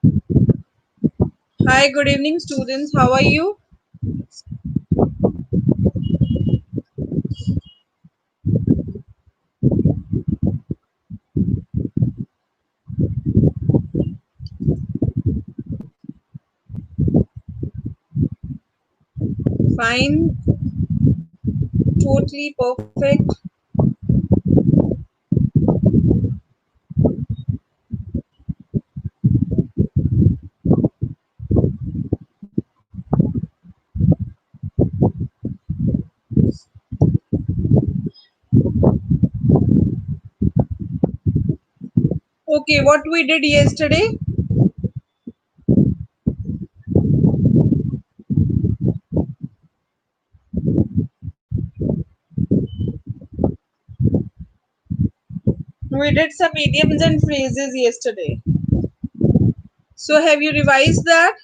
Hi, good evening, students. How are you? Fine, totally perfect. Okay, what we did yesterday? We did some idioms and phrases yesterday. So, have you revised that?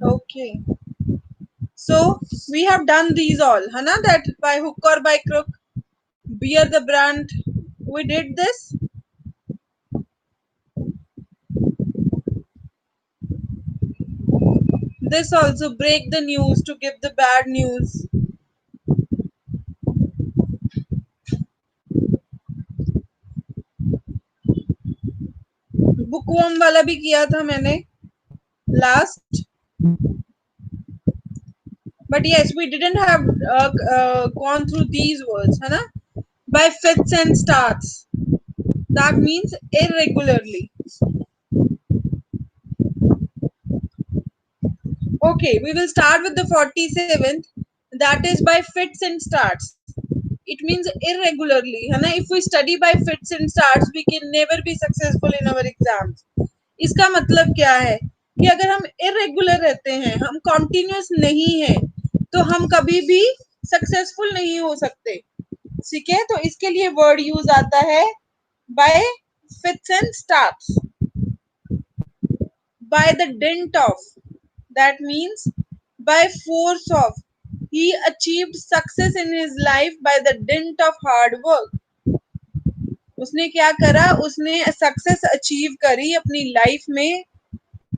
Okay. So, we have done these all, Hana? That by hook or by crook, bear the brand. We did this. This also break the news to give the bad news. Bookworm वाला भी किया था मैंने last. But yes, we didn't have gone through these words, है ना? By fits and starts. That means irregularly. Okay, we will start with the 47th. That is by fits and starts. It means irregularly, है ना? If we study by fits and starts, we can never be successful in our exams. इसका मतलब क्या है कि अगर हम irregular रहते हैं, हम continuous नहीं हैं, तो हम कभी भी successful नहीं हो सकते. ठीक है, तो इसके लिए वर्ड यूज आता है by fits and starts. By the dint of, that means by force of. He achieved success in his life by the dint of hard work. उसने क्या करा, उसने सक्सेस अचीव करी अपनी लाइफ में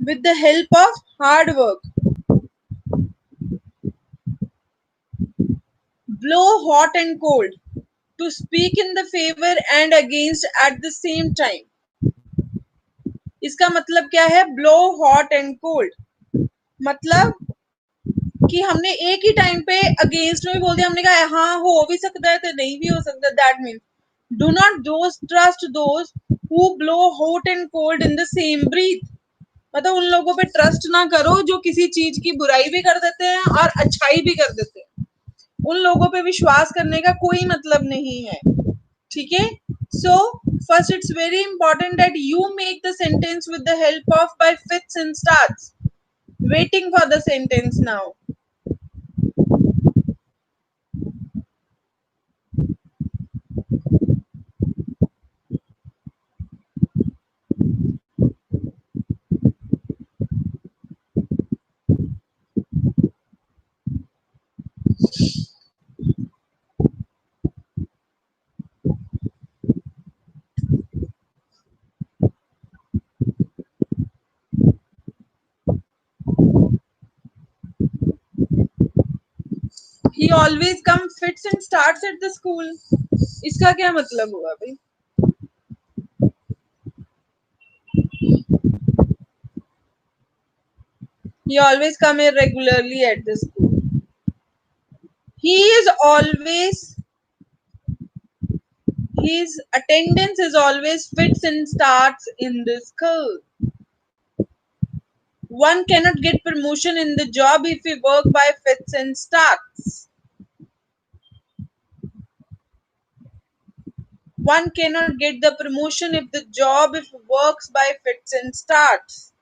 with the help of hard work. Blow hot and cold, to speak in the favour and against at the same time. इसका मतलब क्या है? ब्लो हॉट एंड कोल्ड मतलब कि हमने एक ही टाइम पे अगेंस्ट में भी बोल दिया, हमने कहा हाँ हो भी सकता है तो नहीं भी हो सकता. That mean do not those trust those who blow hot and cold in the same breath. मतलब उन लोगों पे ट्रस्ट ना करो जो किसी चीज की बुराई भी कर देते हैं और अच्छाई भी कर देते हैं. उन लोगों पे विश्वास करने का कोई मतलब नहीं है. ठीक है. So first it's very important that you make the sentence with the help of bye fits and starts. Waiting for the sentence now. He always come fits and starts at the school. इसका क्या मतलब हुआ भाई? He always come irregularly at the school. He is always His attendance is always fits and starts in the school. One cannot get promotion in the job if we work by fits and starts. One cannot get the promotion if the job if works by fits and starts.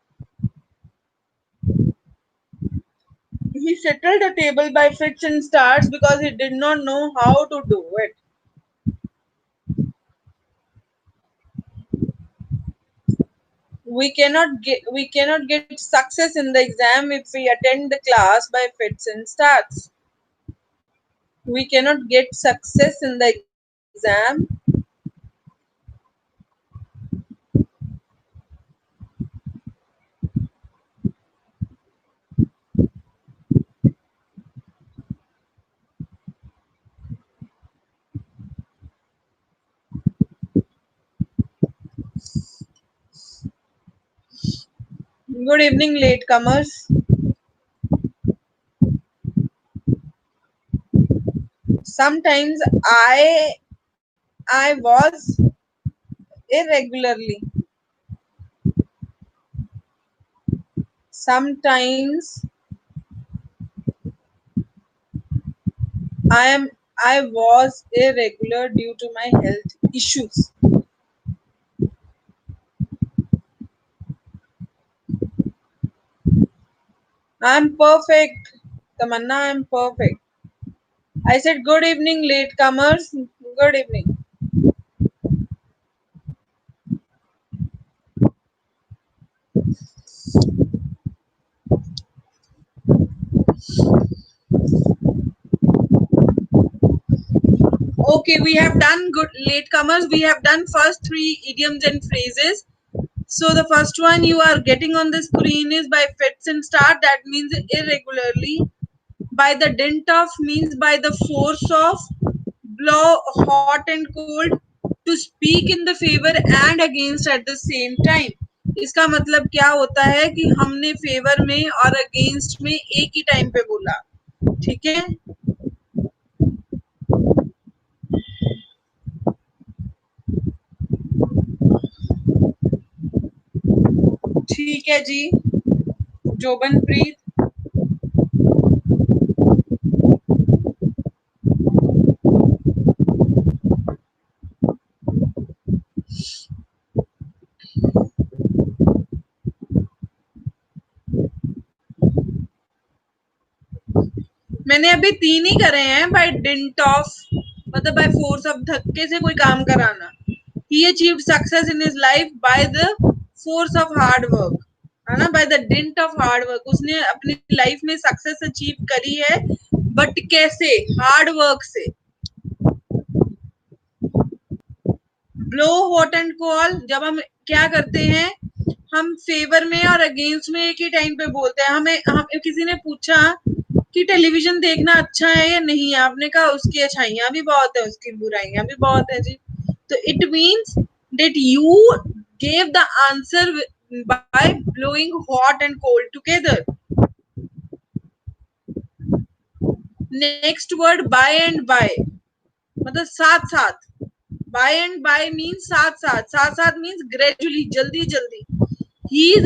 He settled the table by fits and starts because he did not know how to do it. We cannot get success in the exam if we attend the class by fits and starts. We cannot get success in the exam. Good evening, latecomers. Sometimes I was irregularly. Sometimes I am I was irregular due to my health issues. I'm perfect. Tamanna, I'm perfect. I said good evening, latecomers. Good evening. Okay, we have done good latecomers. We have done first three idioms and phrases. So the first one you are getting on the screen is by fits and start. That means irregularly. By the dint of means by the force of. Blow hot and cold. To speak in the favor and against at the same time. इसका मतलब क्या होता है कि हमने favour में और against में एक ही टाइम पे बोला. ठीक है. ठीक है जी. जोबनप्रीत. मैंने अभी 3 ही करे हैं. बाय डिंट ऑफ मतलब बाय फोर्स ऑफ धक्के से कोई काम कराना. He achieved success in his life by the force of hard work. है ना. By the dint of hard work. उसने अपनी लाइफ में सक्सेस अचीव करी है. बट कैसे? हार्ड वर्क से. Blow hot and cold. जब हम क्या करते हैं, हम फेवर में और अगेंस्ट में एक ही टाइम पे बोलते हैं. हम किसी ने पूछा कि टेलीविजन देखना अच्छा है या नहीं है. आपने कहा उसकी अच्छाइयां भी बहुत है, उसकी बुराइयां भी बहुत है जी. तो it means that you gave the answer by blowing hot and cold together. Next word by and by मतलब साथ साथ. By and by means साथ साथ. साथ साथ means gradually, जल्दी जल्दी. He is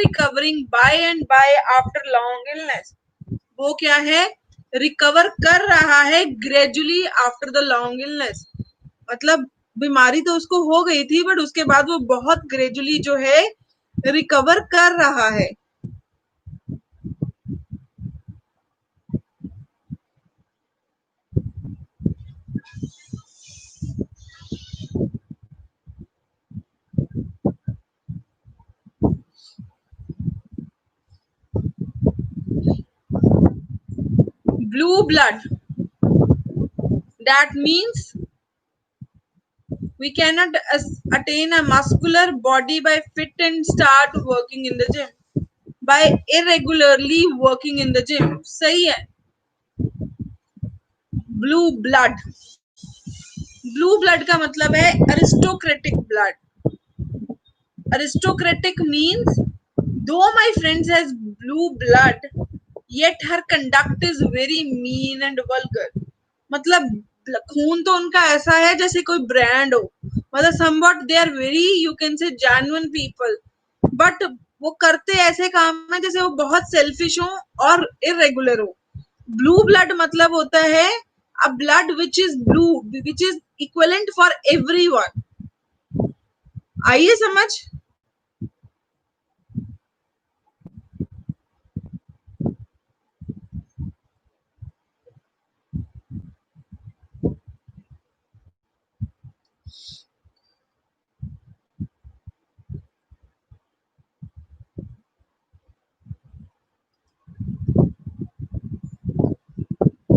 recovering by and by after long illness. वो क्या है? रिकवर कर रहा है gradually after the long illness. मतलब बीमारी तो उसको हो गई थी बट उसके बाद वो बहुत ग्रेजुअली जो है रिकवर कर रहा है. Blue blood. That means we cannot attain a muscular body by fit and start working in the gym. By irregularly working in the gym. सही है. Blue blood. Blue blood का मतलब है aristocratic blood. Aristocratic means though my friend has blue blood, yet her conduct is very mean and vulgar. मतलब खून तो उनका ऐसा है जैसे कोई ब्रांड हो, मतलब somewhat they are very, you can say genuine people, but वो करते ऐसे काम है जैसे वो बहुत सेल्फिश हो और इरेगुलर हो। ब्लू ब्लड मतलब होता है अ blood which is blue, which is equivalent for everyone. आइए समझ।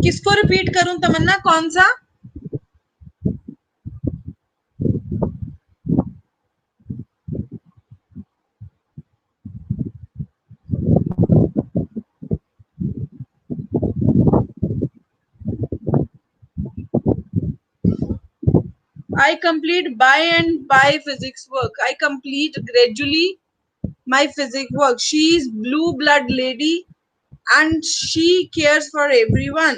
किसको रिपीट करूं तमन्ना, कौन सा? I complete by and by physics work. I complete gradually my physics work. She is blue blood lady and she cares for everyone.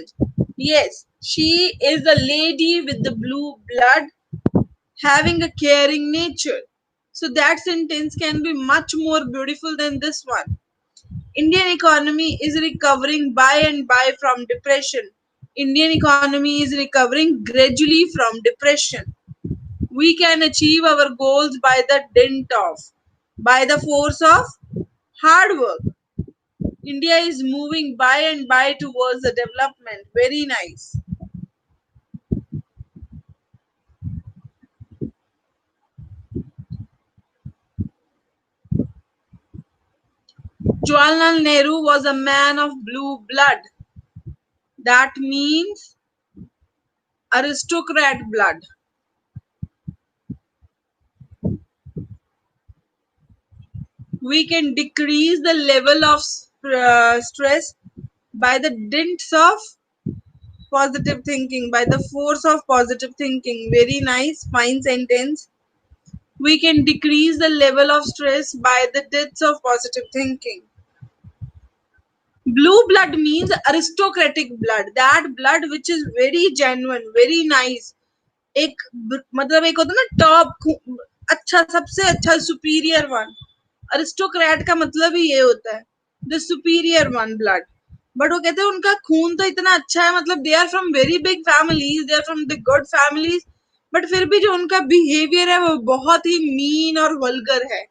Yes, she is a lady with the blue blood having a caring nature. So that sentence can be much more beautiful than this one. Indian economy is recovering by and by from depression. Indian economy is recovering gradually from depression. We can achieve our goals by the dint of, by the force of hard work. India is moving by and by towards the development. Very nice. Jawaharlal Nehru was a man of blue blood. That means aristocrat blood. We can decrease the level of stress by the dints of positive thinking, by the force of positive thinking. Very nice, fine sentence. We can decrease the level of stress by the deaths of positive thinking. Blue blood means aristocratic blood, that blood which is very genuine, very nice. एक मतलब एक होता है ना top, अच्छा, सबसे अच्छा, superior one. Aristocrat का मतलब ही ये होता है, the superior one blood. But वो कहते हैं उनका खून तो इतना अच्छा है, मतलब they are from very big families, they are from the good families, but फिर भी जो उनका बिहेवियर है वो बहुत ही मीन और वल्गर है,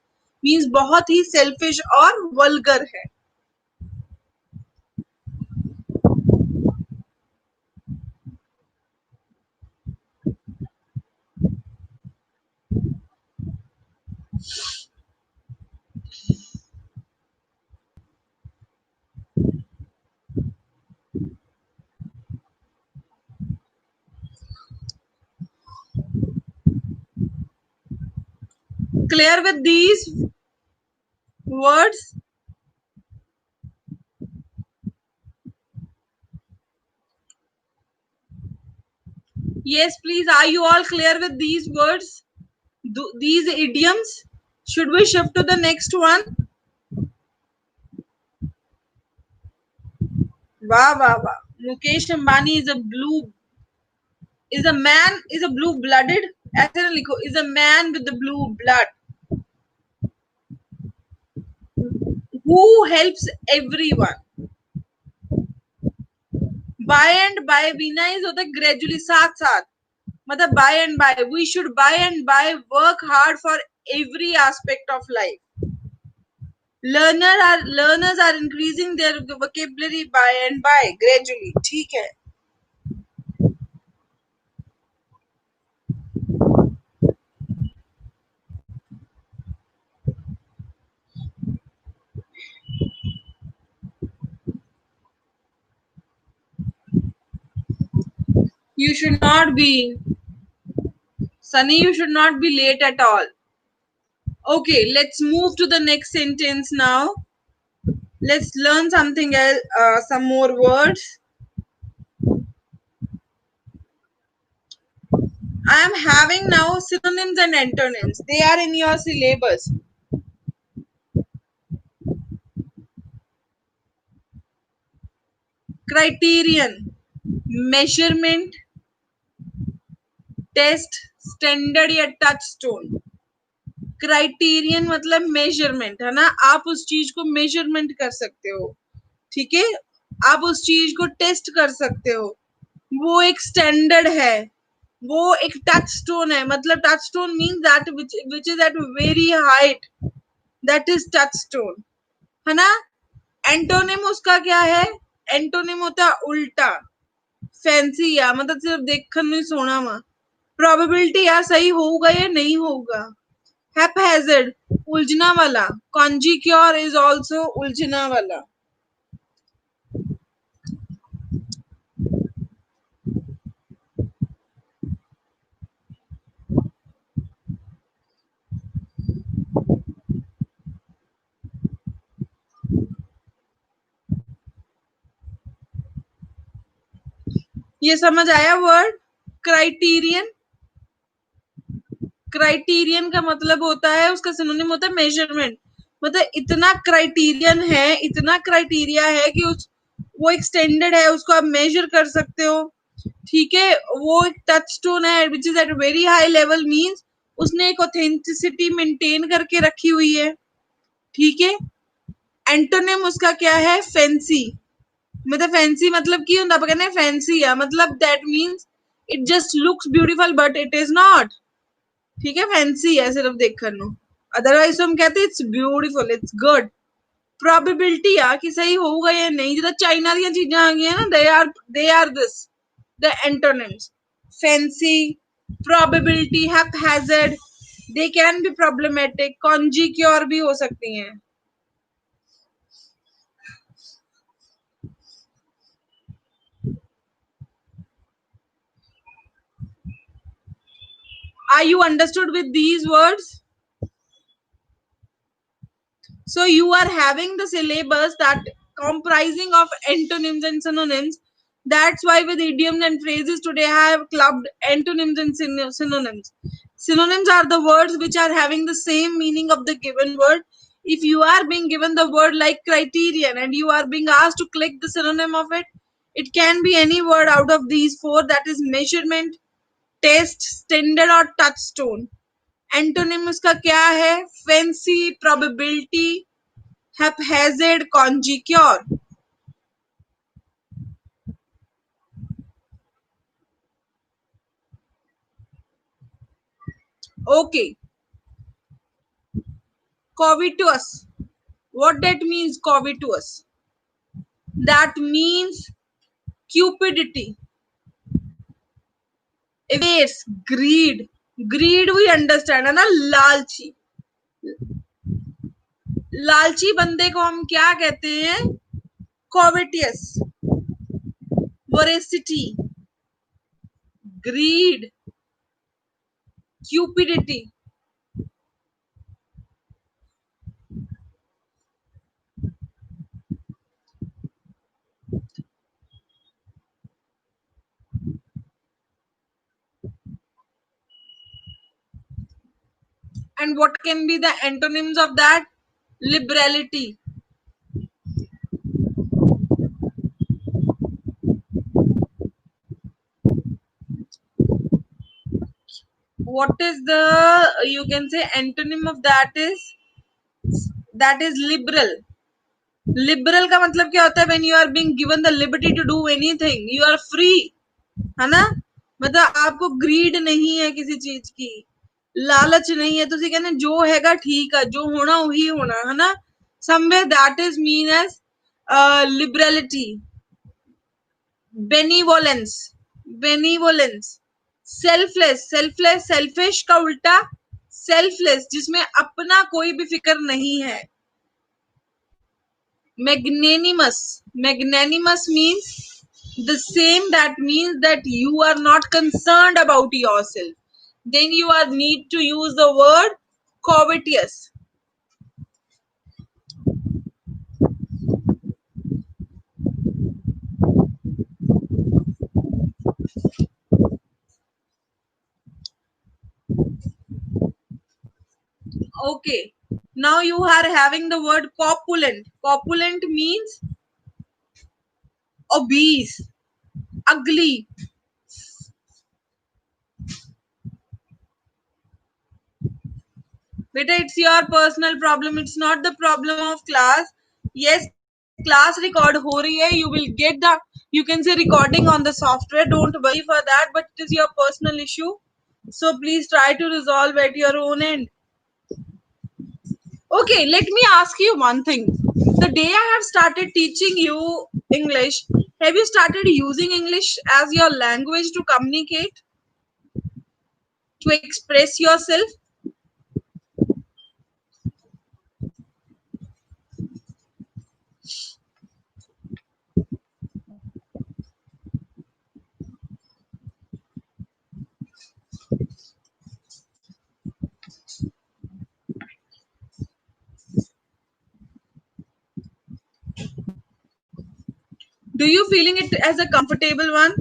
मीन्स बहुत ही सेल्फिश और वल्गर है। Clear with these words? Yes, please. Are you all clear with these words? These idioms? Should we shift to the next one? Wow, wow, wow. Mukesh Ambani is a blue blooded. ऐसे ना लिखो, is a man with the blue blood who helps everyone. By and by, बिना is होता है gradually, साथ साथ, मतलब by and by. We should by and by work hard for every aspect of life. Learners are increasing their vocabulary by and by gradually. ठीक है. You should not be, Sunny, you should not be late at all. Okay, let's move to the next sentence now. Let's learn something else, some more words. I am having now synonyms and antonyms. They are in your syllabus. Criterion, measurement, test, standard या touch stone. Criterion मतलब measurement, है ना, आप उस चीज को measurement कर सकते हो, ठीक है, आप उस चीज को टेस्ट कर सकते हो। वो एक स्टैंडर्ड है, वो एक टच स्टोन है, मतलब touch stone means that which is at very height, that is touch stone, है ना। एंटोनिम उसका क्या है? एंटोनिम होता है उल्टा। फैंसी या मतलब सिर्फ देखने में सोना वा। प्रोबेबिलिटी या सही होगा या नहीं होगा। हैपहैज़र्ड उलझना वाला। कॉन्जिक्योर इज आल्सो उलझना वाला। ये समझ आया वर्ड क्राइटेरियन? क्राइटेरियन का मतलब होता है, उसका सिनोनिम होता है मेजरमेंट। मतलब इतना क्राइटेरियन है, इतना क्राइटेरिया है कि उस वो एक स्टैंडर्ड है, उसको आप मेजर कर सकते हो, ठीक है। वो एक टच स्टोन है which is at very high level, means उसने एक ऑथेंटिसिटी मेंटेन करके रखी हुई है, ठीक है। एंटोनिम उसका क्या है? फैंसी। मतलब फैंसी मतलब की होंदा, कहने फैंसी है मतलब that means it just looks beautiful but it is not, ठीक है। फैंसी है सिर्फ देखने नु, अदरवाइज हम कहते it's beautiful, it's good. Probability आ कि सही होगा या नहीं, जिदा चाइना दी चीजें आ गई ना, they are this the antonyms. Fancy, probability, haphazard, they can be problematic, conjecture भी हो सकती हैं। Are you understood with these words? So you are having the syllabus that comprising of antonyms and synonyms. That's why with idioms and phrases today I have clubbed antonyms and synonyms. Synonyms are the words which are having the same meaning of the given word. If you are being given the word like criterion and you are being asked to click the synonym of it, it can be any word out of these four, that is measurement, test, standard or touchstone. Antonym उसका क्या है? Fancy, probability, haphazard, conjecture. Okay, covetous, what that means? Covetous, that means cupidity, avarice, greed, greed we understand है ना, लालची। लालची बंदे को हम क्या कहते हैं? covetous, voracity, greed, cupidity। And what can be the antonyms of that? Liberality, what is the, you can say, antonym of that is liberal। Liberal का मतलब क्या होता है? When you are being given the liberty to do anything, you are free, है ना। मतलब आपको grid नहीं है किसी चीज की, लालच नहीं है, तुसी कहने जो हैगा ठीक है, जो होना वही होना, है ना। Somewhere that is mean as liberality. Benevolence, benevolence. Selfless, selfless selfish का उल्टा सेल्फलेस, जिसमें अपना कोई भी फिक्र नहीं है। Magnanimous, magnanimous means the same, that means that you are not concerned about yourself, then you are need to use the word covetous। Okay, now you are having the word corpulent। Corpulent means obese, ugly, beta, it's your personal problem, it's not the problem of class. Yes, class record ho rahi hai, you will get the, you can say, recording on the software, don't worry for that, but it is your personal issue, so please try to resolve at your own end. Okay, let me ask you one thing. The day I have started teaching you English, have you started using English as your language to communicate, to express yourself? Do you feeling it as a comfortable one?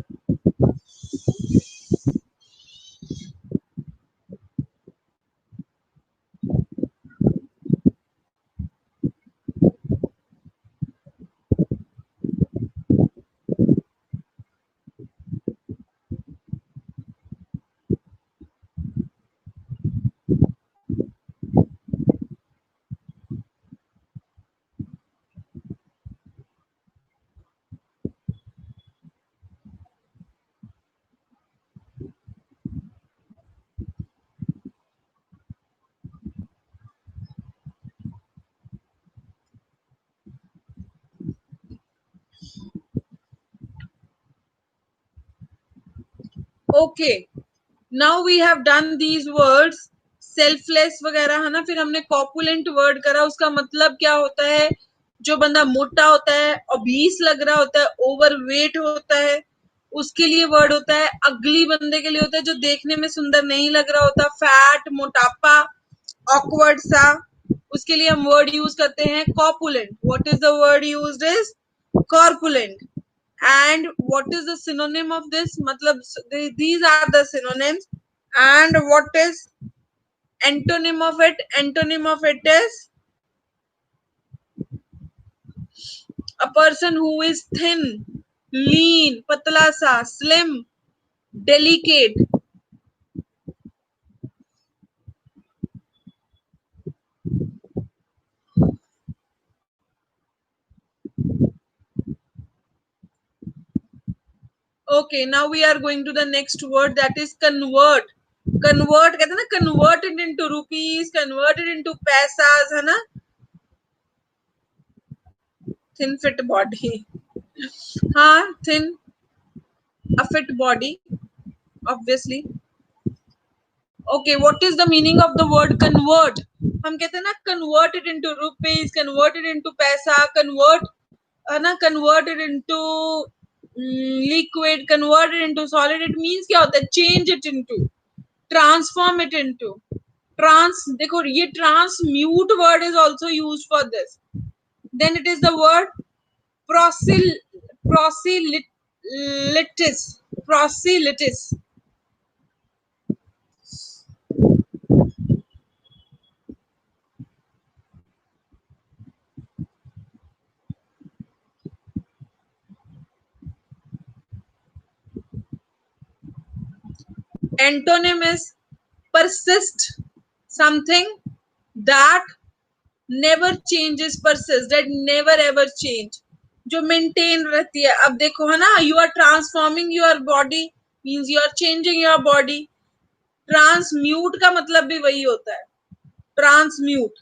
Okay, now we have done these words, selfless वगैरह है ना, फिर हमने कॉपुलेंट word करा, उसका मतलब क्या होता है, जो बंदा मोटा होता है, ओबीस लग रहा होता है, ओवरवेट होता है, उसके लिए वर्ड होता है। अगली बंदे के लिए होता है जो देखने में सुंदर नहीं लग रहा होता, फैट, मोटापा, ऑकवर्ड सा, उसके लिए हम वर्ड यूज करते हैं corpulent. What is the word used is corpulent. and what is the synonym of this, matlab these are the synonyms. And what is antonym of it? Antonym of it is a person who is thin, lean, patla sa, slim, delicate. Okay, now we are going to the next word, that is convert. Convert कहते हैं ना, convert it into rupees, convert it into पैसास, है ना। thin fit body, हाँ, thin, a fit body, obviously. Okay, what is the meaning of the word convert? हम कहते हैं ना, convert it into rupees, convert it into पैसा, convert है ना, convert it into liquid, convert it into solid. It means क्या होता है, change it into, transform it into, देखो ये transmute word is also used for this. Then it is the word prosil proselytis, proselytis. Antonym is persist, something that never changes, persist, that never ever change, जो maintain रहती है। अब देखो है ना, you are transforming your body means you are changing your body. Transmute का मतलब भी वही होता है, transmute.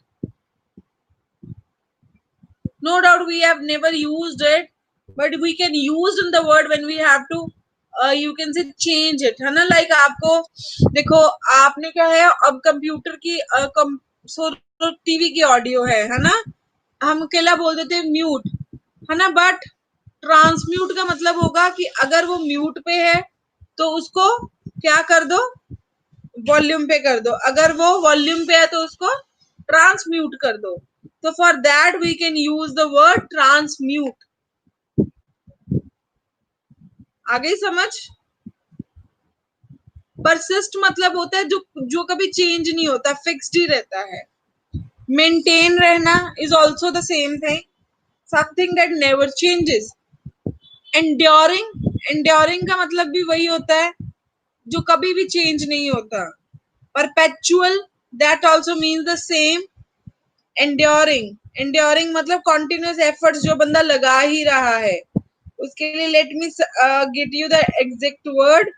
No doubt we have never used it, but we can use in the word when we have to you can say change it, है ना। like आपको देखो, आपने क्या है, अब कंप्यूटर की टीवी की ऑडियो है ना, हम अकेला बोल देते हैं म्यूट, है ना। बट ट्रांसम्यूट का मतलब होगा कि अगर वो म्यूट पे है तो उसको क्या कर दो, वॉल्यूम पे कर दो, अगर वो वॉल्यूम पे है तो उसको ट्रांसम्यूट कर दो। तो for that we can use the word transmute. आ गई समझ। परसिस्ट मतलब होता है जो जो कभी चेंज नहीं होता, फिक्स्ड ही रहता है। मेंटेन रहना is also the same thing, something that never changes. Enduring, enduring का मतलब भी वही होता है जो कभी भी चेंज नहीं होता। Perpetual that also means the same. Enduring मतलब कॉन्टिन्यूस एफर्ट्स जो बंदा लगा ही रहा है. उसके लिए let me get you the exact word.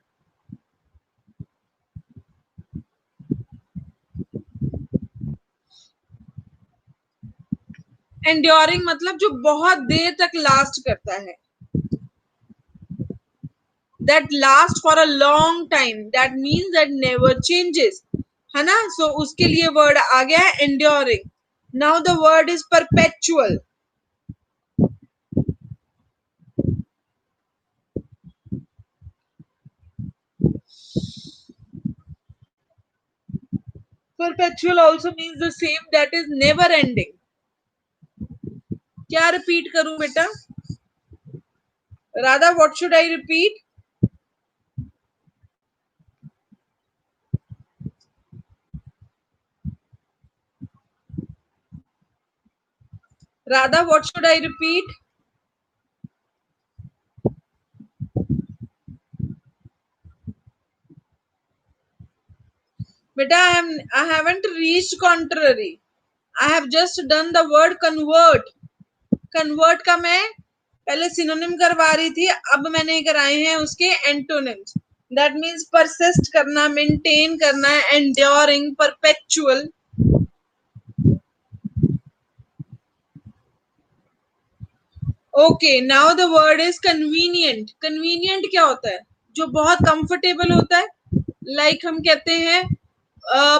Enduring मतलब जो बहुत देर तक लास्ट करता है. That lasts for a long time. That means that never changes. है ना. So उसके लिए word आ गया है enduring. Now the word is perpetual. Perpetual also means the same, that is never ending. क्या repeat करूं बेटा? Radha, what should I repeat? Radha, what should I repeat? Beta, I haven't reached contrary. I have just done the word convert. Convert का मैं पहले synonym करवा रही थी, अब मैंने कराए हैं उसके एंटोनिम्स. दैट मीन्स परसिस्ट करना, मेंटेन करना, enduring, perpetual. Okay, now the word is convenient. Convenient क्या होता है? जो बहुत कंफर्टेबल होता है. लाइक हम कहते हैं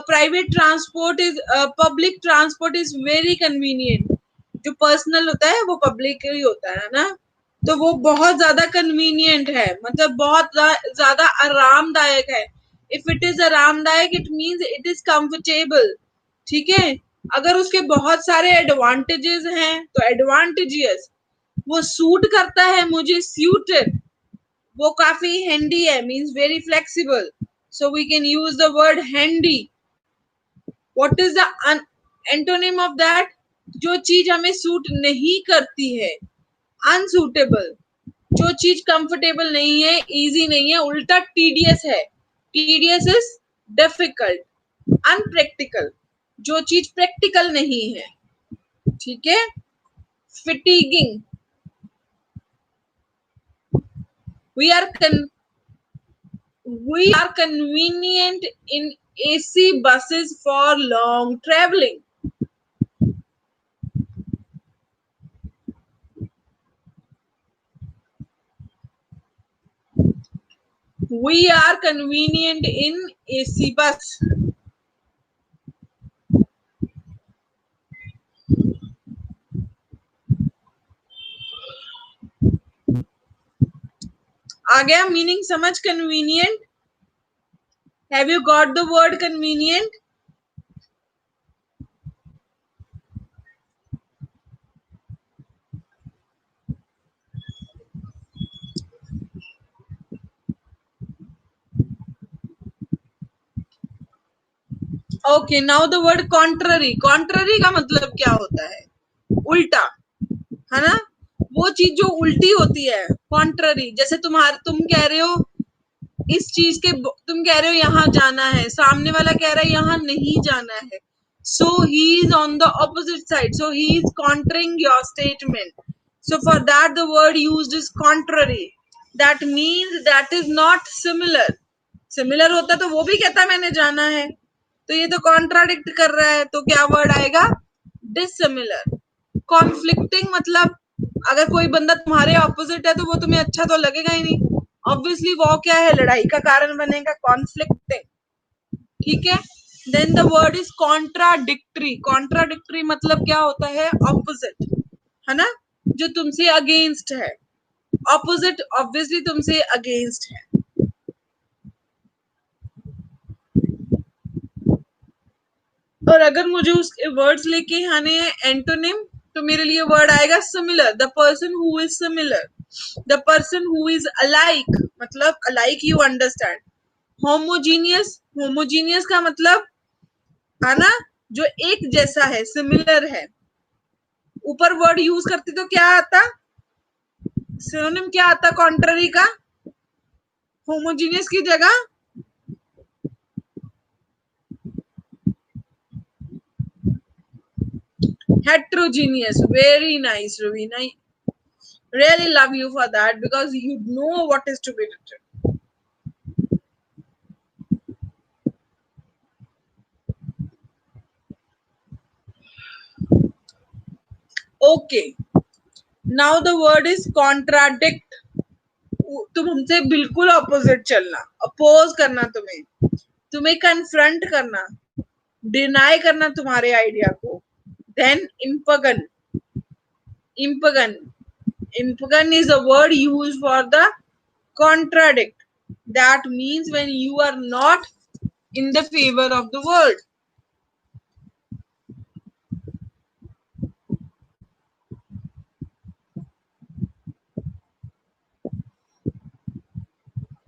private transport is, public transport is very convenient. जो पर्सनल होता है वो पब्लिक ही होता है ना. तो वो बहुत ज्यादा कन्वीनियंट है, मतलब बहुत ज्यादा आरामदायक है. इफ इट इज आरामदायक it means it is comfortable. ठीक है. अगर उसके बहुत सारे एडवांटेजेस हैं तो एडवांटेजियस. वो सूट करता है मुझे, सूटेड. वो काफी हैंडी है, means very flexible. So we can use the word handy. What is the antonym of that? जो चीज हमें सूट नहीं करती है, अनसूटेबल. जो चीज कंफर्टेबल नहीं है, इजी नहीं है, उल्टा टीडियस है. Tedious is difficult, unpractical. जो चीज प्रैक्टिकल नहीं है. ठीक है. फिटिगिंग. we are we are convenient in AC buses for long traveling. We are convenient in AC bus. आ गया मीनिंग समझ? Convenient. Have you got the word convenient? Okay, now the word contrary. Contrary का मतलब क्या होता है? उल्टा. है ना. वो चीज जो उल्टी होती है, कॉन्ट्ररी. जैसे तुम कह रहे हो इस चीज के, तुम कह रहे हो यहाँ जाना है, सामने वाला कह रहा है यहाँ नहीं जाना है. So he is on the opposite side, so he is countering your statement. So for that the word used is contrary. That means that is not similar. Similar होता तो वो भी कहता मैंने जाना है. तो ये तो कॉन्ट्राडिक्ट कर रहा है, तो क्या वर्ड आएगा? डिसिमिलर. कॉन्फ्लिक्टिंग मतलब अगर कोई बंदा तुम्हारे ऑपोजिट है तो वो तुम्हें अच्छा तो लगेगा ही नहीं. ऑब्वियसली वो क्या है, लड़ाई का कारण बनेगा. कॉन्फ्लिक्टिंग. ठीक है. Then the word is contradictory. Contradictory मतलब क्या होता है? ऑपोजिट. है ना. जो तुमसे अगेंस्ट है. ऑपोजिट ऑब्वियसली तुमसे अगेंस्ट है. और अगर मुझे उसके वर्ड्स लेके आने हैं एंटोनिम, तो मेरे लिए वर्ड आएगा similar. The person who is similar. The person who is alike, मतलब alike you understand. Homogeneous. Homogeneous का मतलब है ना, जो एक जैसा है, सिमिलर है. ऊपर वर्ड यूज करती तो क्या आता? सिनोनिम क्या आता कॉन्ट्ररी का? होमोजीनियस की जगह Heterogeneous. Very nice, Ravina. Really love you for that because you know what is to be written. Okay. Now the word is contradict. तुम हमसे बिल्कुल ऑपोजिट चलना, अपोज करना, तुम्हें कन्फ्रंट करना, डिनाई करना तुम्हारे आइडिया को. Then इम्पगन. Impagan. Impagan is a word used for the contradict. That means when you are not in the favor of the word.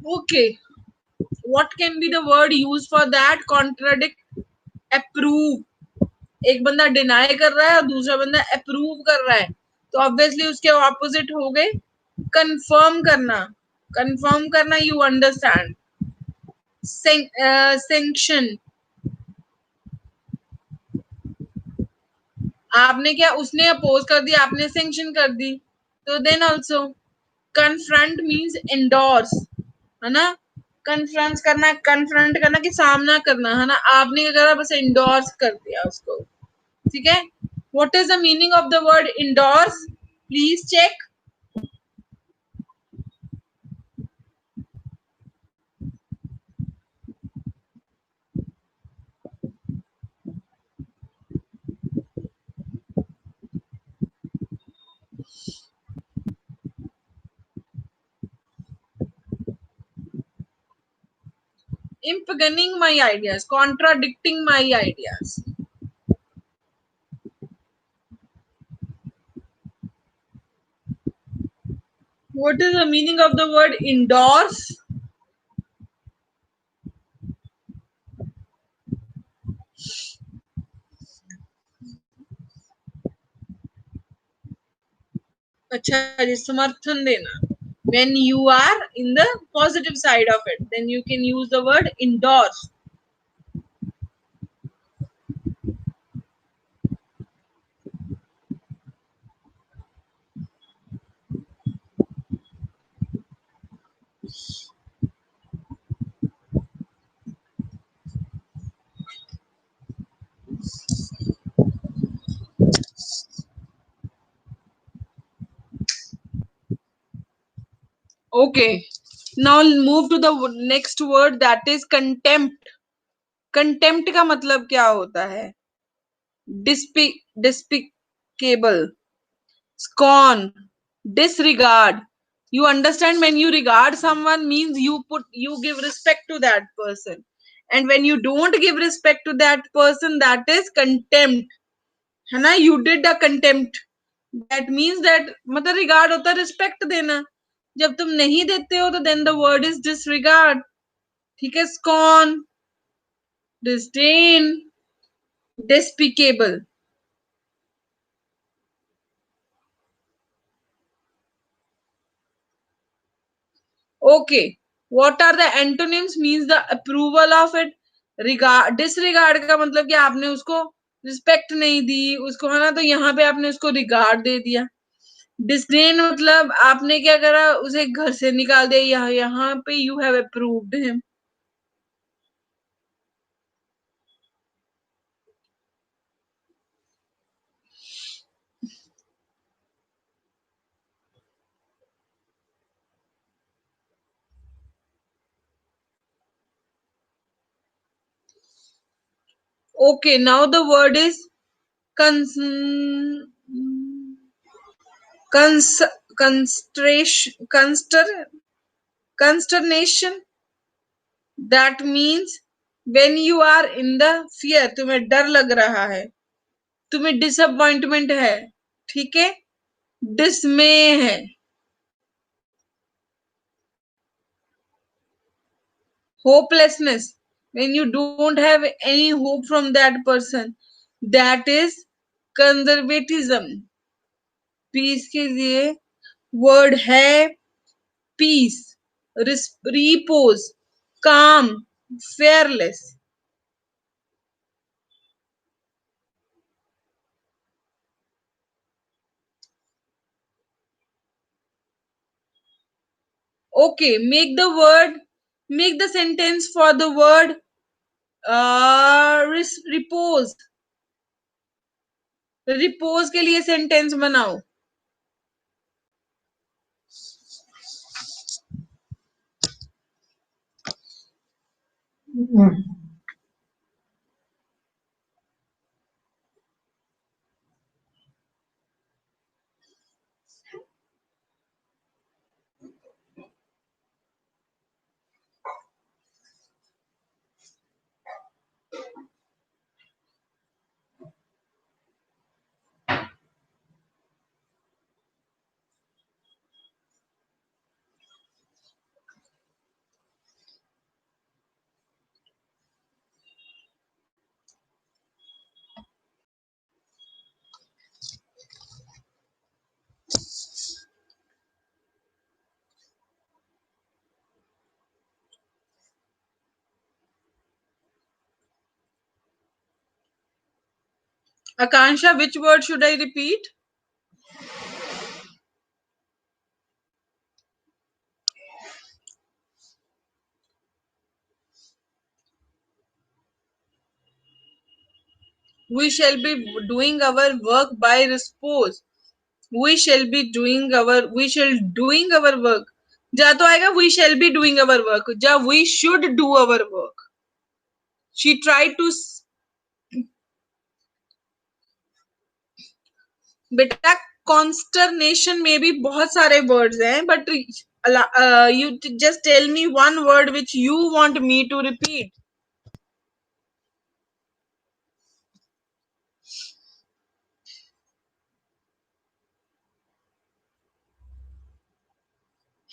Okay. What can be the word used for that? Contradict. Approve. एक बंदा deny कर रहा है और दूसरा बंदा approve कर रहा है, तो ऑब्वियसली उसके ऑपोजिट हो गए कंफर्म करना. कंफर्म करना, यू अंडरस्टैंड. सेंक्शन. आपने क्या, उसने अपोज कर दी, आपने सेंक्शन कर दी. तो then also confront means endorse, है ना. कन्फ्रंट करना कि सामना करना, है ना. आपने क्या करा, बस एंडोर्स कर दिया उसको. ठीक है. What is the meaning of the word endorse? Please check. Impugning my ideas, contradicting my ideas. What is the meaning of the word endorse? अच्छा जी, समर्थन देना. When you are in the positive side of it, then you can use the word endorse. Okay. Now move to the next word, that is contempt. Contempt का मतलब क्या होता है? Despicable, scorn, disregard. You understand, when you regard someone means you give respect to that person, and when you don't give respect to that person, that is contempt, है ना. You did a contempt. That means that मतलब regard होता है respect देना. जब तुम नहीं देते हो तो then the word is disregard. ठीक है. Scorn, disdain, despicable. Okay. What are the antonyms? Means the approval of it. Disregard का मतलब कि आपने उसको रिस्पेक्ट नहीं दी उसको, है ना, तो यहाँ पे आपने उसको रिगार्ड दे दिया. डिस्डेन मतलब आपने क्या करा, उसे घर से निकाल दिया. यहाँ पे you have approved him. Okay, now the word is cons cons constration consternation. That means when you are in the fear, तुम्हें डर लग रहा है, तुम्हें डिसअपॉइंटमेंट है, ठीक है. डिसमे है. Hopelessness, when you don't have any hope from that person, that is conservatism. Peace के लिए वर्ड है peace, repose, calm, fearless. Okay, make the sentence for the word repose. Repose के लिए सेंटेंस बनाओ. Akansha, which word should I repeat? We shall be doing our work by repose. We shall doing our work. जा तो आएगा we shall be doing our work. जा we should do our work. She tried to. बेटा consternation में भी बहुत सारे words हैं, but you just tell me one word which you want me to repeat.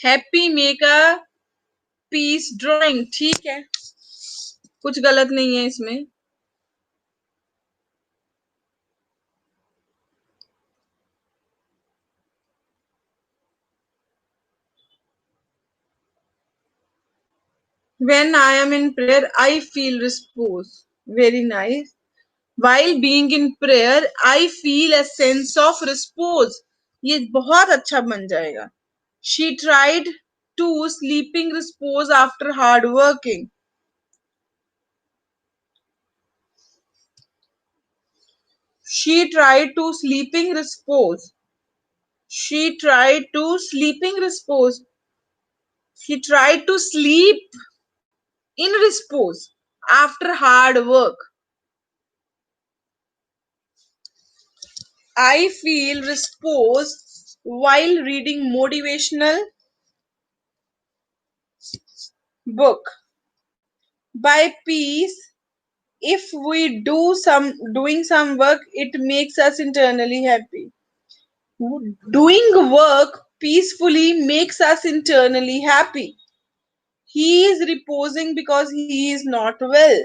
Happy make a peace drawing. ठीक है, कुछ गलत नहीं है इसमें. When I am in prayer, I feel repose. Very nice. While being in prayer, I feel a sense of repose. ये बहुत अच्छा बन जाएगा. She tried to sleeping repose after hard working. She tried to sleeping repose. She tried to sleeping repose. She tried to sleep in repose after hard work. I feel repose while reading motivational book. By peace, if we doing some work, it makes us internally happy. Doing work peacefully makes us internally happy. He is reposing because he is not well.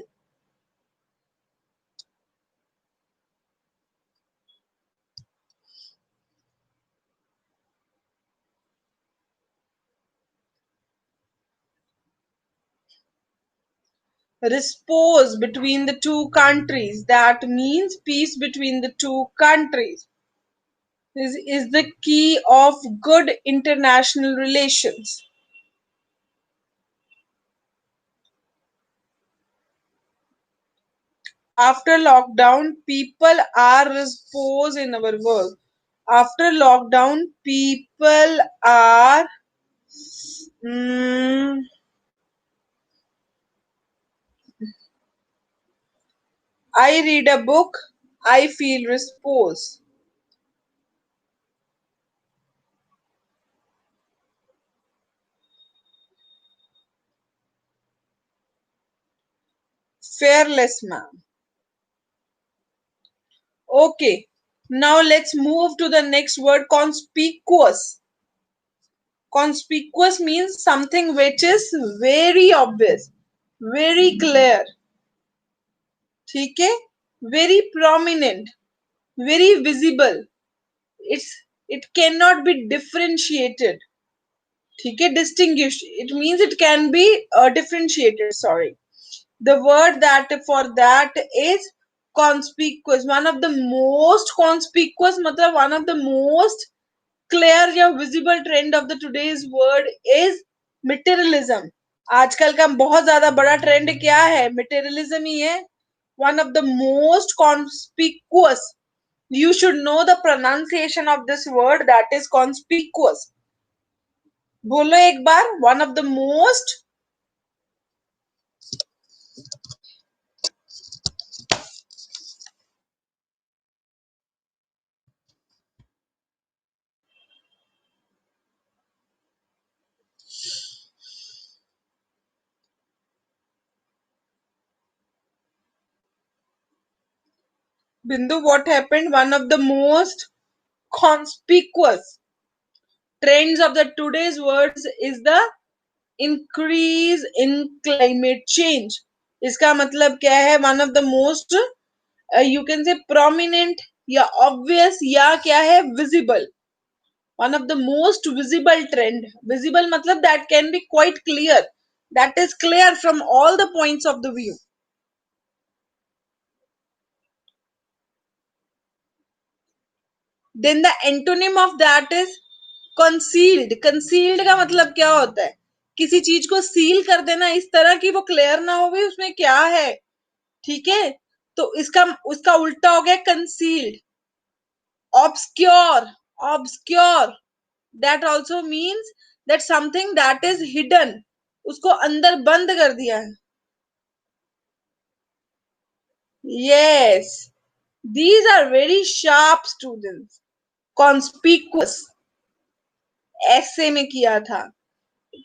Repose between the two countries. That means peace between the two countries is the key of good international relations. After lockdown, people are repose in our work. After lockdown, people are mm, I read a book, I feel repose. Fearless man. Okay, now let's move to the next word, conspicuous. Conspicuous means something which is very obvious, very clear. ठीक है? Very prominent, very visible. It cannot be differentiated. ठीक है? Distinguished. It means it can be differentiated. Sorry. The word that for that is conspicuous. One of the most conspicuous, मतलब one of the most clear या visible trend of the today's word is materialism, आजकल का बहुत ज्यादा बड़ा trend क्या है? Materialism ही है। One of the most conspicuous, you should know the pronunciation of this word, that is conspicuous. बोलो एक बार, one of the most Bindu, what happened? One of the most conspicuous trends of the today's words is the increase in climate change. इसका मतलब क्या है? One of the most you can say prominent या obvious या क्या है? Visible. One of the most visible trend. Visible मतलब that can be quite clear. That is clear from all the points of the view. Then the antonym of that is concealed. Concealed का मतलब क्या होता है? किसी चीज को seal कर देना इस तरह की वो क्लियर ना हो भी उसमें क्या है, ठीक है? तो इसका उसका उल्टा हो गया concealed. Obscure, obscure, that also means that something that is hidden, उसको अंदर बंद कर दिया है. Yes, these are very sharp students. Conspicuous ऐसे में किया था,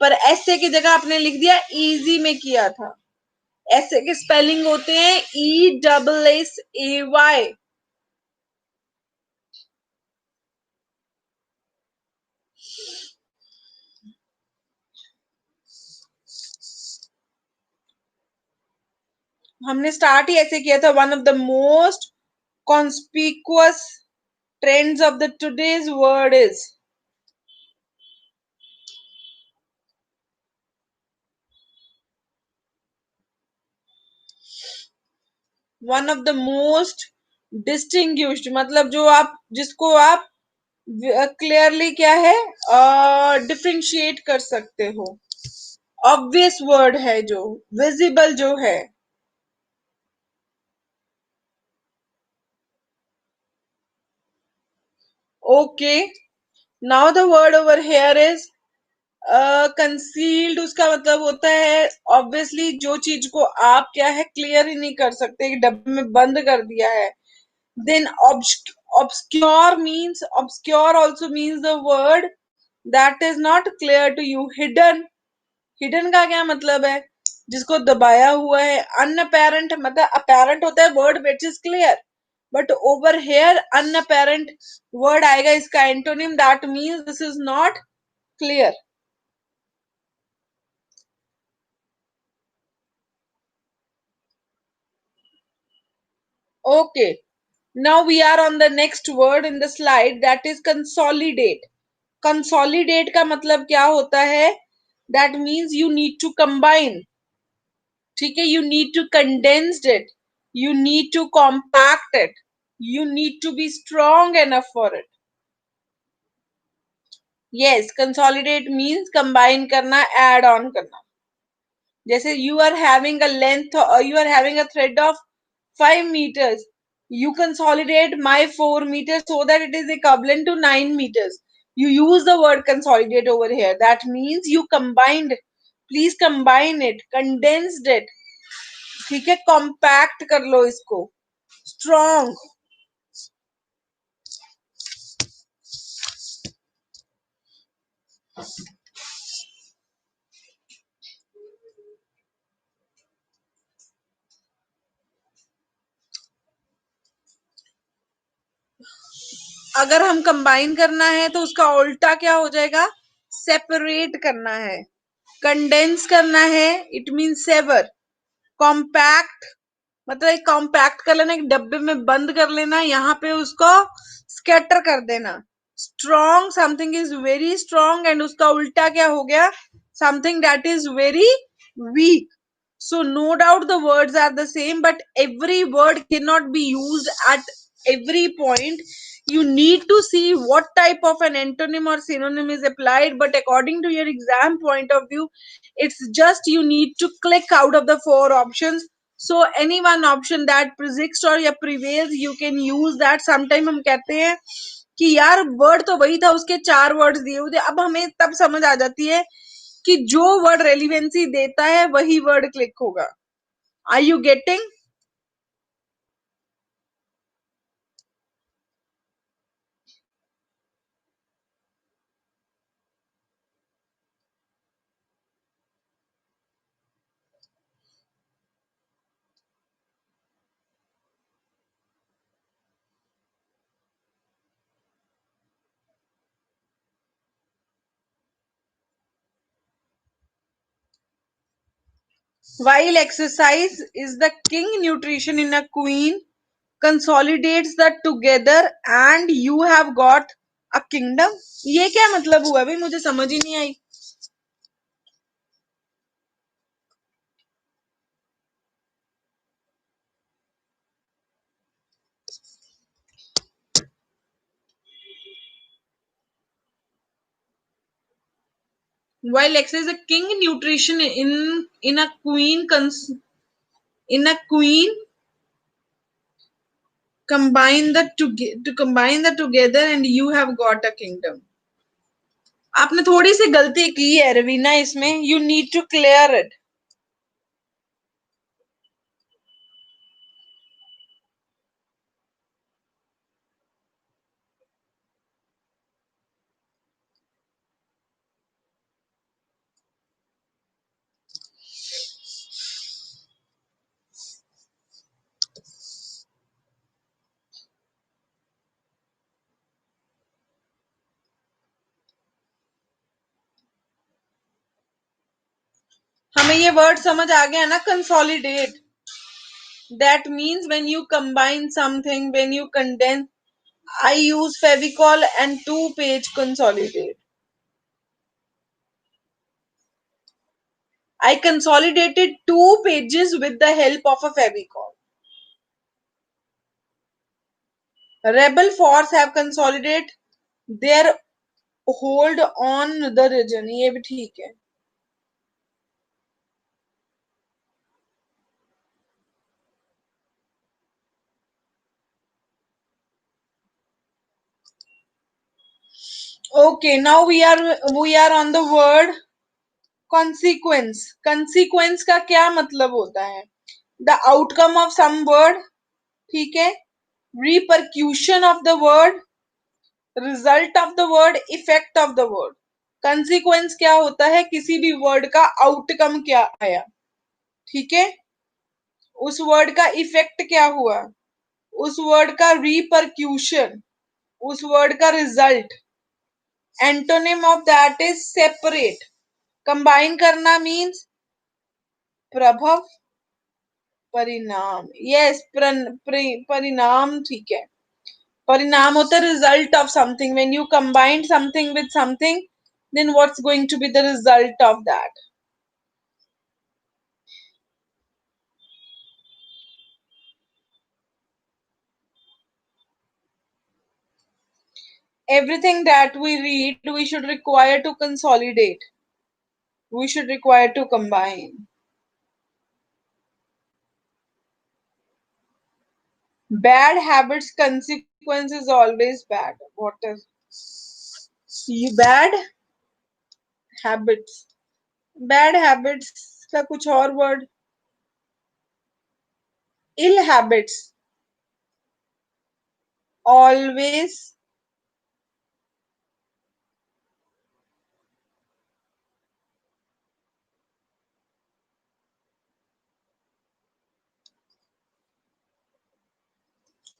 पर ऐसे की जगह आपने लिख दिया इजी में किया था. ऐसे के स्पेलिंग होते हैं ESSAY. हमने स्टार्ट ही ऐसे किया था. One of the most conspicuous trends of the today's word is, one of the most distinguished, मतलब जो आप जिसको आप क्लियरली क्या है डिफरेंशिएट कर सकते हो. ऑब्वियस वर्ड है, जो विजिबल जो है. Okay, now the word over here is concealed. उसका मतलब होता है ऑब्वियसली जो चीज को आप क्या है क्लियर ही नहीं कर सकते, एक डब्बे में बंद कर दिया है. Then obscure means, obscure also means the word that is not clear to you. hidden, hidden का क्या मतलब है? जिसको दबाया हुआ है. unapparent मतलब apparent होता है word which is clear, but over here unapparent word आएगा इसका antonym, that means this is not clear. Okay, now we are on the next word in the slide, that is consolidate. Consolidate का मतलब क्या होता है? That means you need to combine. ठीक है, you need to condense it, you need to compact it, you need to be strong enough for it. Yes, consolidate means combine करना, add on करना. जैसे you are having a length, you are having a thread of 5 meters, you consolidate my 4 meters so that it is equivalent to 9 meters. You use the word consolidate over here, that means you combined. Please combine it, condensed it. ठीक है, compact कर लो इसको, strong. अगर हम combine करना है तो उसका उल्टा क्या हो जाएगा? सेपरेट करना है. कंडेंस करना है, इट मीन सेवर. कॉम्पैक्ट मतलब एक कॉम्पैक्ट कर लेना, एक डब्बे में बंद कर लेना, यहाँ पे उसको स्कैटर कर देना. Strong, something is very strong, and उसका उल्टा क्या हो गया? Something that is very weak. So no doubt the words are the same, but every word cannot be used at every point. You need to see what type of an antonym or synonym is applied, but according to your exam point of view, it's just you need to click out of the four options. So any one option that persists or या prevails, you can use that. Sometime हम कहते हैं कि यार word तो वही था, उसके चार वर्ड्स दिए हुए थे, अब हमें तब समझ आ जाती है कि जो वर्ड रेलिवेंसी देता है वही वर्ड क्लिक होगा. Are you getting? While exercise is the king, nutrition in a queen consolidates that together and you have got a kingdom. ये क्या मतलब हुआ भाई, मुझे समझ ही नहीं आई. While exercise is a king, nutrition in a queen in a queen to combine the together and you have got a kingdom. आपने थोड़ी सी गलती की है रवीना इसमें. You need to clear it. हमें ये वर्ड समझ आ गया ना, consolidate. That means when you combine something, when you condense. I use Fevicol and 2-page consolidate. I consolidated 2 pages with the help of a Fevicol. Rebel force have consolidated their hold on the region. ये भी ठीक है. Okay, now we are on the word consequence. Consequence का क्या मतलब होता है? The outcome of some word. ठीक है. Repercussion of the word, result of the word, effect of the word. Consequence क्या होता है? किसी भी वर्ड का आउटकम क्या आया. ठीक है. उस वर्ड का इफेक्ट क्या हुआ, उस वर्ड का रिपरक्यूशन, उस वर्ड का result. Antonym of that is separate. Combine करना मीन्स प्रभव, परिणाम. यस, परिणाम. ठीक है. परिणाम होता है result of something. When you combine something with something, then what's going to be the result of that? Everything that we read, we should require to consolidate. We should require to combine. Bad habits consequence is always bad. What is you bad habits? Bad habits का कुछ और word. Ill habits always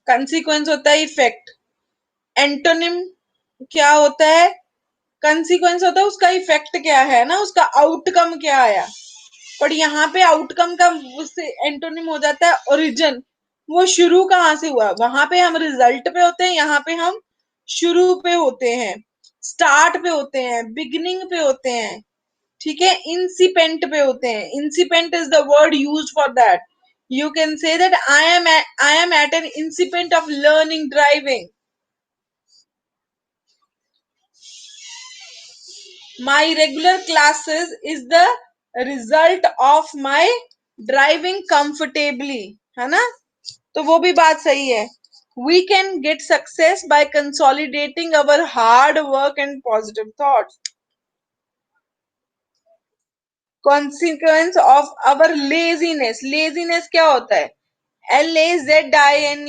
consequence होता है effect. Antonym क्या होता है? Consequence होता है उसका इफेक्ट क्या है ना, उसका आउटकम क्या आया. पर यहाँ पे आउटकम का उससे एंटोनिम हो जाता है ओरिजिन. वो शुरू कहाँ से हुआ. वहां पे हम रिजल्ट पे होते हैं, यहाँ पे हम शुरू पे होते हैं, स्टार्ट पे होते हैं, बिगिनिंग पे होते हैं. ठीक है. इंसिपेंट पे होते हैं. Incipient is the word used for that. You can say that I am at an incipient of learning driving. My regular classes is the result of my driving comfortably, है ना? तो वो भी बात सही है. We can get success by consolidating our hard work and positive thoughts. Consequence of our laziness. Laziness क्या होता है? LAZINESS.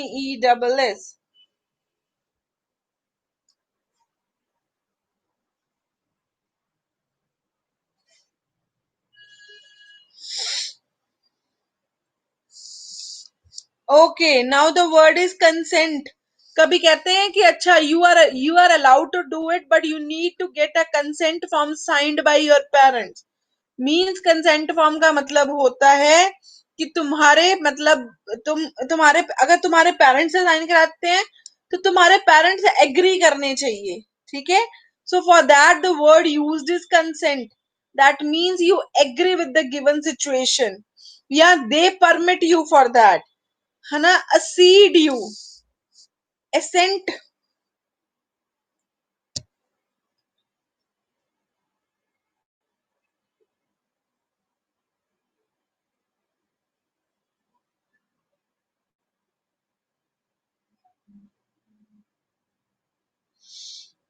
Okay, now the word is consent. कभी कहते हैं कि अच्छा you are allowed to do it, but you need to get a consent form signed by your parents. Means consent form का मतलब होता है कि तुम्हारे मतलब तुम्हारे अगर तुम्हारे पेरेंट्स से साइन कराते हैं तो तुम्हारे पेरेंट्स एग्री करने चाहिए. ठीक है. So for that the word used is consent. That means you agree with the given situation. Yeah, they permit you for that. है ना? accede you, assent.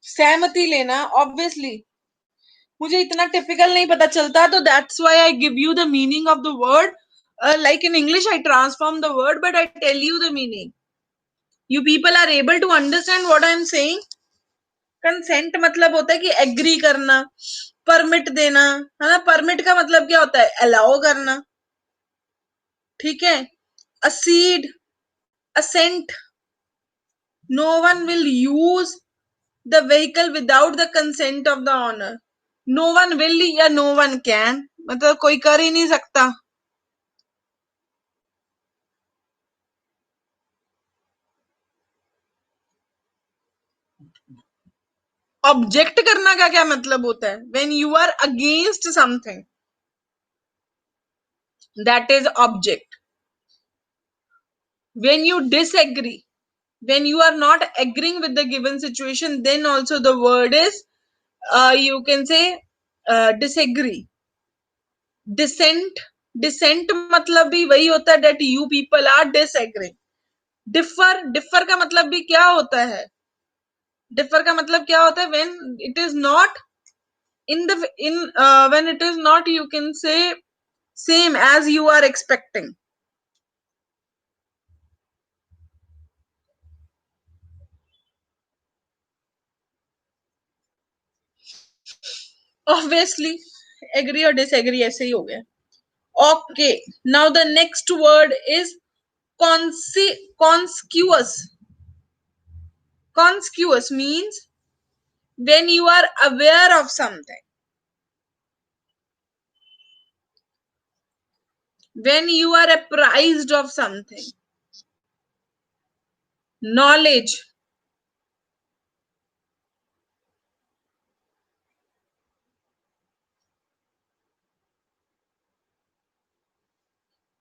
सहमति लेना. ऑब्वियसली मुझे इतना टिपिकल नहीं पता चलता, तो that's why I give you the meaning of the word. Like in English I transform the word, but I tell you the meaning. You people are able to understand what I am saying. Consent मतलब होता है कि agree करना, permit देना, है ना? Permit का मतलब क्या होता है? अलाउ करना. ठीक है. Accede, assent. No one will use the vehicle without the consent of the owner. No one will या no one can, मतलब कोई कर ही नहीं सकता. ऑब्जेक्ट करना का क्या मतलब होता है? when you are against something, that is object. when you disagree, when you are not agreeing with the given situation, then also the word is you can say disagree. dissent. dissent मतलब भी वही होता है that you people are disagreeing. differ. differ का मतलब भी क्या होता है? differ का मतलब क्या होता है? when it is not in the in when it is not, you can say, same as you are expecting. Obviously agree or disagree ऐसे ही हो गया. Okay, now the next word is conspicuous. Conspicuous means when you are aware of something, when you are apprised of something. Knowledge.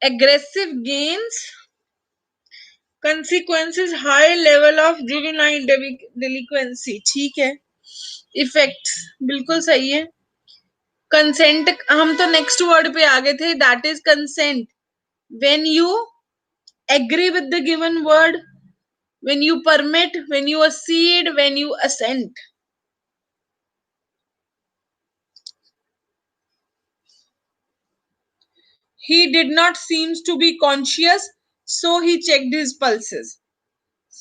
Aggressive gains. Consequences, high level of juvenile delinquency. ठीक है. Effects बिल्कुल सही है. Consent हम तो next word पे आ गए थे. That is consent. When you agree with the given word, when you permit, when you accede, when you assent. He did not seems to be conscious, so he checked his pulses.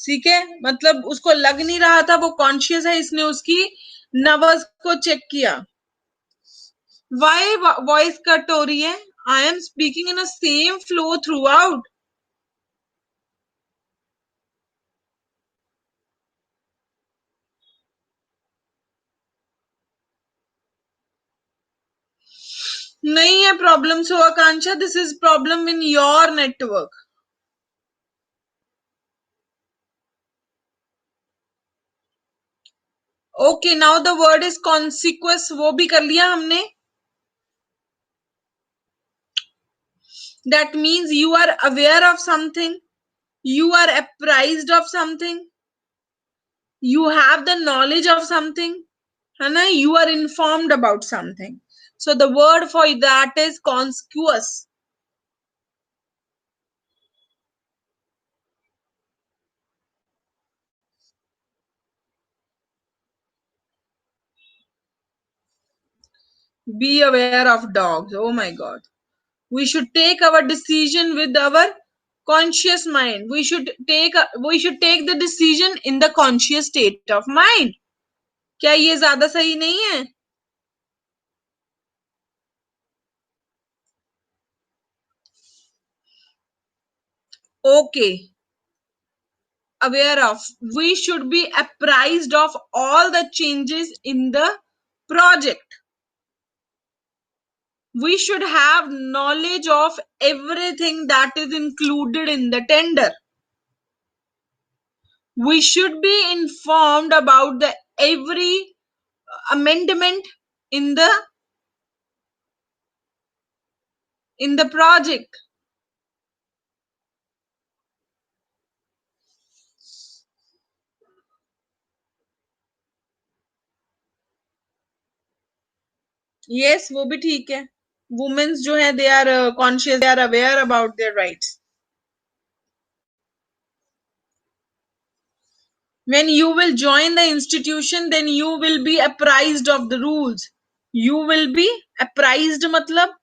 ठीक है. मतलब उसको लग नहीं रहा था वो conscious है, इसने उसकी नर्वस को चेक किया. वाई वॉइस कट हो रही है? I am speaking in a same flow throughout. नहीं है problem so Akanksha, this is problem in your network. Okay, now the word is consequence. वो भी कर लिया हमने. That means you are aware of something, you are apprised of something, you have the knowledge of something, है ना, you are informed about something. So the word for that is conspicuous. Be aware of dogs. Oh my god. We should take our decision with our conscious mind. We should take the decision in the conscious state of mind. क्या ये ज्यादा सही नहीं है? Okay. Aware of. We should be apprised of all the changes in the project. We should have knowledge of everything that is included in the tender. We should be informed about the every amendment in the project. Yes, वो भी ठीक है. Women जो है, they are conscious, they are aware about their rights. When you will join the institution, then you will be apprised of the rules. You will be apprised मतलब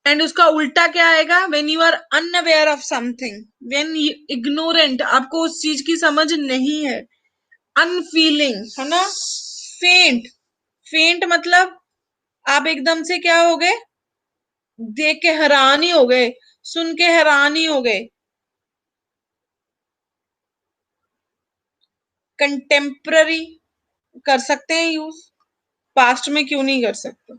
and उसका उल्टा क्या आएगा? When you are unaware of something, when you ignorant, आपको उस चीज की समझ नहीं है. अनफीलिंग है ना. फेंट. फेंट मतलब आप एकदम से क्या हो गए? देख के हैरान ही हो गए, सुन के हैरान ही हो गए. कंटेम्पररी कर सकते हैं यूज, पास्ट में क्यों नहीं कर सकते?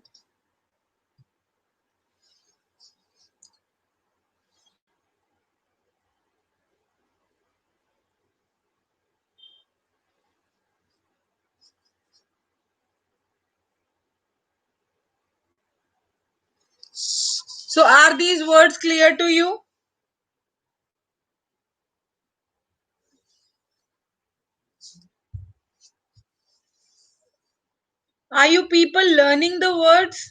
So are these words clear to you? Are you people learning the words?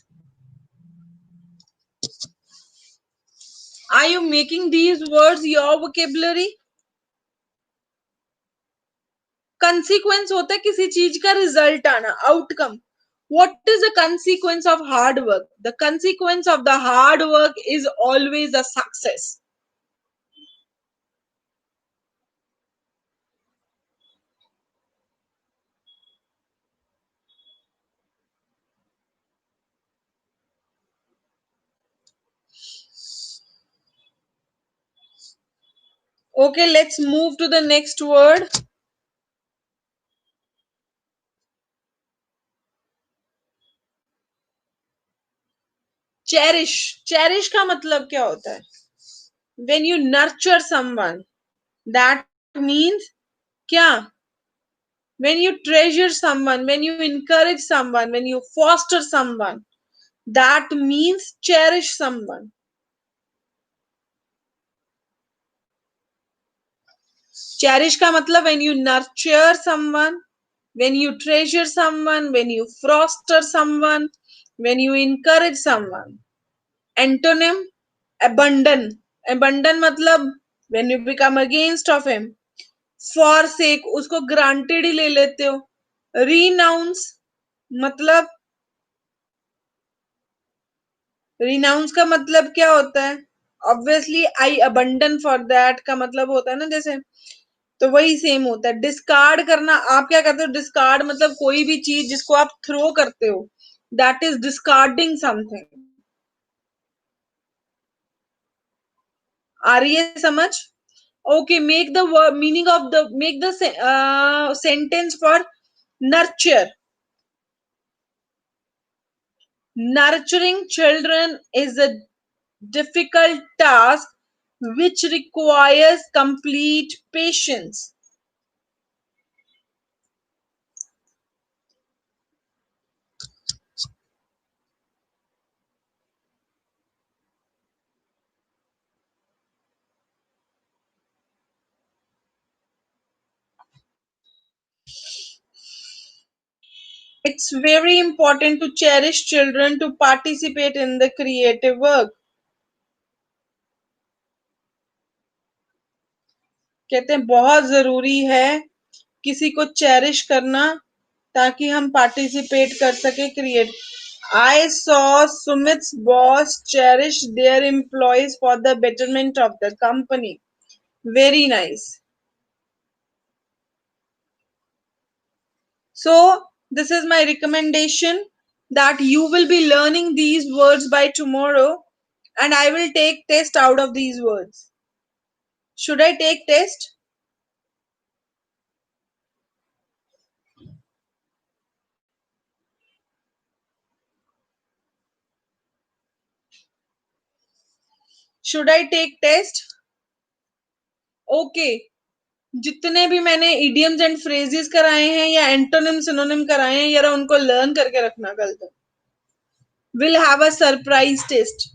Are you making these words your vocabulary? Consequence होता है किसी चीज का रिजल्ट आना, outcome. What is the consequence of hard work? The consequence of the hard work is always a success. Okay, let's move to the next word. Cherish. Cherish का मतलब क्या होता है? When you nurture someone, that means क्या? When you treasure someone, when you encourage someone, when you foster someone, that means cherish someone. Cherish का मतलब when you nurture someone, when you treasure someone, when you foster someone, when you encourage someone. Antonym, abandon. Abandon मतलब when you become against of him. Forsake, उसको granted ही ले लेते हो. Renounce मतलब, renounce का मतलब क्या होता है? Obviously I abandon for that का मतलब होता है ना, जैसे, तो वही सेम होता है. डिस्कार्ड करना, आप क्या करते हो? डिस्कार्ड मतलब कोई भी चीज जिसको आप थ्रो करते हो, दैट इज डिस्कार्डिंग समथिंग. आ रही है समझ? Okay, make the meaning of the, make the sentence for nurture. Nurturing children is a difficult task which requires complete patience. It's very important to cherish children to participate in the creative work. कहते हैं बहुत जरूरी है किसी को cherish करना ताकि हम पार्टिसिपेट कर सके create I saw Sumit's boss cherish their employees for the betterment of the company. Very nice. So, this is my recommendation that you will be learning these words by tomorrow and I will take test out of these words. Should I take test? Should I take test? Okay. जितने भी मैंने idioms and phrases कराए हैं या antonym synonym कराए हैं यार उनको लर्न करके रखना कल तक. We'll have a surprise test.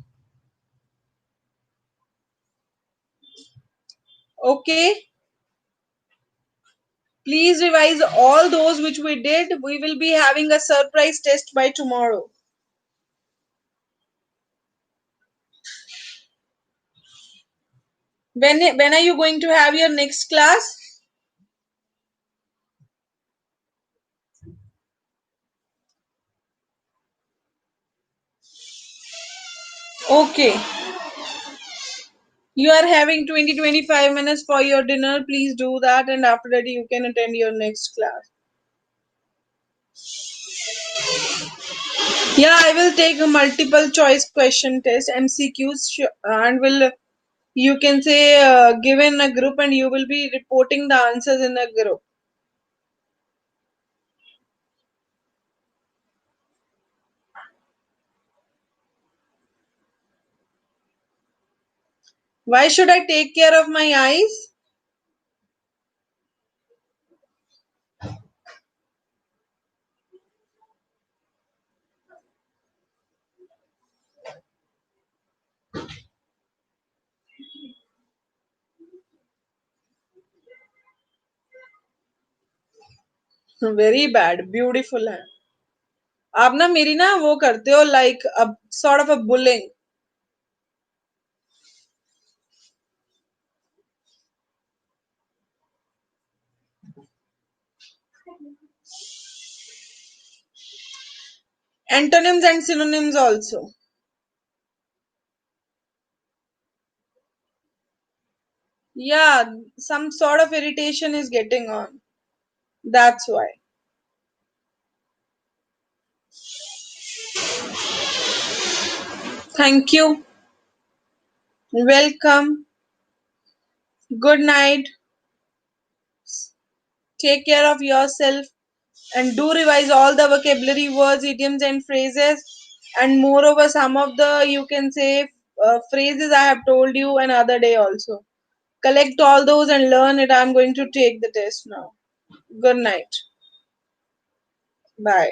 Okay. Please revise all those which we did. We will be having a surprise test by tomorrow. When are you going to have your next class? Okay. You are having 20-25 minutes for your dinner. Please do that and after that you can attend your next class. Yeah, I will take a multiple choice question test MCQs and will you can say give in a group and you will be reporting the answers in a group. Why should I take care of my eyes? Very bad. Beautiful है. आप ना मेरी ना वो करते हो like a sort of a bullying. Antonyms and synonyms also. Yeah, some sort of irritation is getting on. That's why. Thank you. Welcome. Good night. Take care of yourself and do revise all the vocabulary words, idioms, and phrases. And moreover, some of the you can say phrases I have told you another day also. Collect all those and learn it. I'm going to take the test now. Good night. Bye.